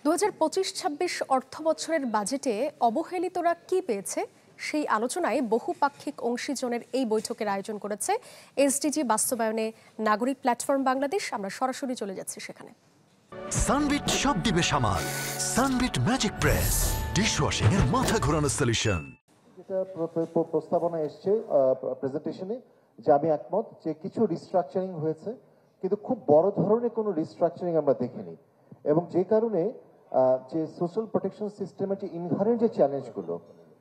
২০২৫-২৬ অর্থবছরের বাজেটে অবহেলিতরা কি পেয়েছে সেই আলোচনায় বহুপাক্ষিক অংশীজনের এই বৈঠকের আয়োজন করেছে এসডিজি বাস্তবায়নে নাগরিক প্ল্যাটফর্ম বাংলাদেশ। আমরা সরাসরি চলে যাচ্ছি সেখানে। সানবিট সব দিবে সামাল। সানবিট ম্যাজিক প্রেস ডিশওয়াশিং এর মাথা ঘোরানো সলিউশন। যেটা প্রস্তাবনা এসছে প্রেজেন্টেশনে, যে আমি একমত যে কিছু রিস্ট্রাকচারিং হয়েছে, কিন্তু খুব বড় ধরনের কোনো রিস্ট্রাকচারিং আমরা দেখিনি। এবং যে কারণে যে সোশ্যাল প্রোটেকশন সিস্টেমের যে ইনহারেন্ট যে চ্যালেঞ্জগুলো,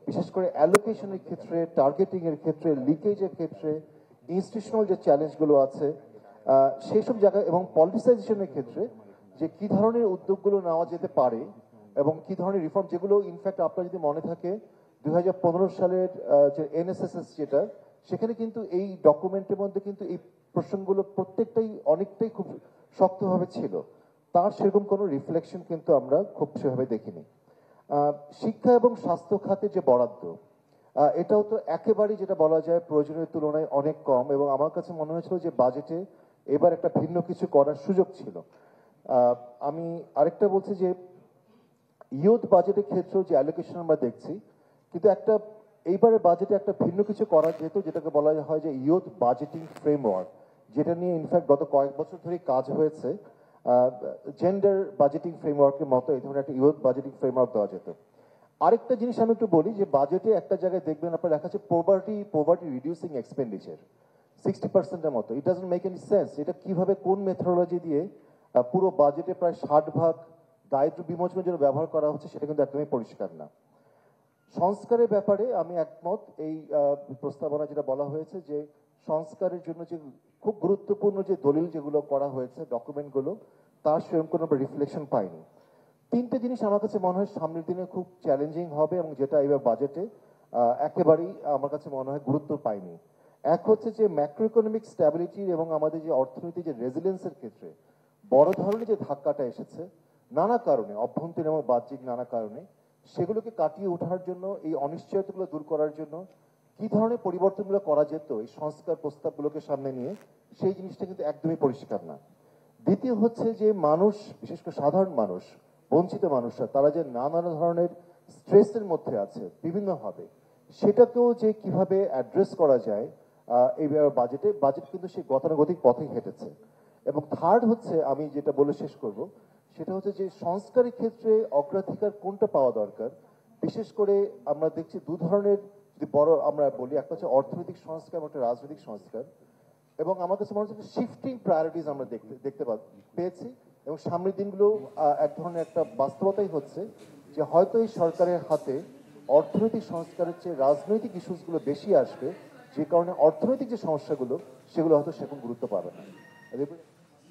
বিশেষ করে অ্যালোকেশনের ক্ষেত্রে, টার্গেটিং এর ক্ষেত্রে, লিকেজের ক্ষেত্রে, ইনস্টিটিউশনাল যে চ্যালেঞ্জগুলো আছে সেই সব জায়গায়, এবং পলিটিসাইজেশনের ক্ষেত্রে যে কি ধরনের উদ্যোগগুলো নেওয়া যেতে পারে এবং কি ধরনের রিফর্ম, যেগুলো ইনফ্যাক্ট আপনার যদি মনে থাকে 2015 সালের যে এনএসএসএস যেটা, সেখানে কিন্তু এই ডকুমেন্টের মধ্যে কিন্তু এই প্রসঙ্গগুলো প্রত্যেকটাই অনেকটাই খুব শক্তভাবে ছিল। তার সেরকম কোনো রিফ্লেকশন কিন্তু আমরা খুব সেভাবে দেখিনি। শিক্ষা এবং স্বাস্থ্য খাতের যে বরাদ্দ, এটাও তো একেবারেই যেটা বলা যায় প্রয়োজনীয় তুলনায় অনেক কম, এবং আমার কাছে মনে হয়েছিল যে বাজেটে এবার একটা ভিন্ন কিছু করার সুযোগ ছিল। আমি আরেকটা বলছি যে ইয়ুথ বাজেটের ক্ষেত্রেও যে অ্যালোকেশন আমরা দেখছি, কিন্তু একটা এইবারের বাজেটে একটা ভিন্ন কিছু করা যেত, যেটাকে বলা হয় যে ইয়ুথ বাজেটিং ফ্রেমওয়ার্ক, যেটা নিয়ে ইনফ্যাক্ট গত কয়েক বছর ধরে কাজ হয়েছে। জেন্ডার বাজেটিং ফ্রেমওয়ার্কের মতো এই ধরনের একটা ইয়ুথ বাজেটিং ফ্রেমওয়ার্ক দেওয়া যেত। আরেকটা জিনিস আমি একটু বলি যে বাজেটে একটা জায়গায় দেখবেন আপনার লেখা আছে পোভার্টি রিডিউসিং এক্সপেন্ডিচার 60%-এর মতো। It doesn't make any sense. এটা কিভাবে কোন মেথোডোলজি দিয়ে পুরো বাজেটে প্রায় 60% দারিদ্র বিমোচনের জন্য ব্যবহার করা হচ্ছে সেটা কিন্তু একদমই পরিষ্কার না। সংস্কারের ব্যাপারে আমি একমত। এই প্রস্তাবনা যেটা বলা হয়েছে যে সংস্কারের জন্য যে খুব গুরুত্বপূর্ণ যে দলিল যেগুলো করা হয়েছে, ডকুমেন্টগুলো, তার সেরকম কোনো রিফ্লেকশন পাইনি। তিনটে জিনিস আমার কাছে মনে হয় সামনের দিনে খুব চ্যালেঞ্জিং হবে এবং যেটা এবার বাজেটে একেবারেই আমার কাছে মনে হয় গুরুত্ব পায়নি। এক হচ্ছে যে ম্যাক্রো ইকোনমিক স্ট্যাবিলিটি এবং আমাদের যে অর্থনীতি যে রেজিলিয়েন্সের ক্ষেত্রে বড় ধরনের যে ধাক্কাটা এসেছে নানা কারণে, অভ্যন্তরীণ এবং বাহ্যিক নানা কারণে, সেগুলোকে কাটিয়ে ওঠার জন্য, এই অনিশ্চয়তাগুলো দূর করার জন্য কি ধরনের পরিবর্তনগুলো করা যেত এই সংস্কার প্রস্তাবগুলোকে সামনে নিয়ে, সেই জিনিসটা কিন্তু একদমই পরিষ্কার না। দ্বিতীয় হচ্ছে যে মানুষ, বিশেষ করে সাধারণ মানুষ, বঞ্চিত মানুষরা, তারা যে নানা ধরনের স্ট্রেসের মধ্যে আছে বিভিন্নভাবে, সেটাকেও যে কিভাবে অ্যাড্রেস করা যায় এই বাজেট কিন্তু সেই গতানুগতিক পথে হেঁটেছে। এবং থার্ড হচ্ছে, আমি যেটা বলে শেষ করব, সেটা হচ্ছে যে সংস্কারের ক্ষেত্রে অগ্রাধিকার কোনটা পাওয়া দরকার। বিশেষ করে আমরা দেখছি দু ধরনের, যদি বড় আমরা বলি, একটা হচ্ছে অর্থনৈতিক সংস্কার এবং একটা রাজনৈতিক সংস্কার। এবং আমার কাছে মনে হচ্ছে শিফটিং প্রায়োরিটিস আমরা দেখতে পেয়েছি, এবং সামনের দিনগুলো এক ধরনের একটা বাস্তবতাই হচ্ছে যে হয়তো এই সরকারের হাতে অর্থনৈতিক সংস্কারের চেয়ে রাজনৈতিক ইস্যুসগুলো বেশি আসবে, যে কারণে অর্থনৈতিক যে সমস্যাগুলো সেগুলো হয়তো সেরকম গুরুত্ব পাবে না।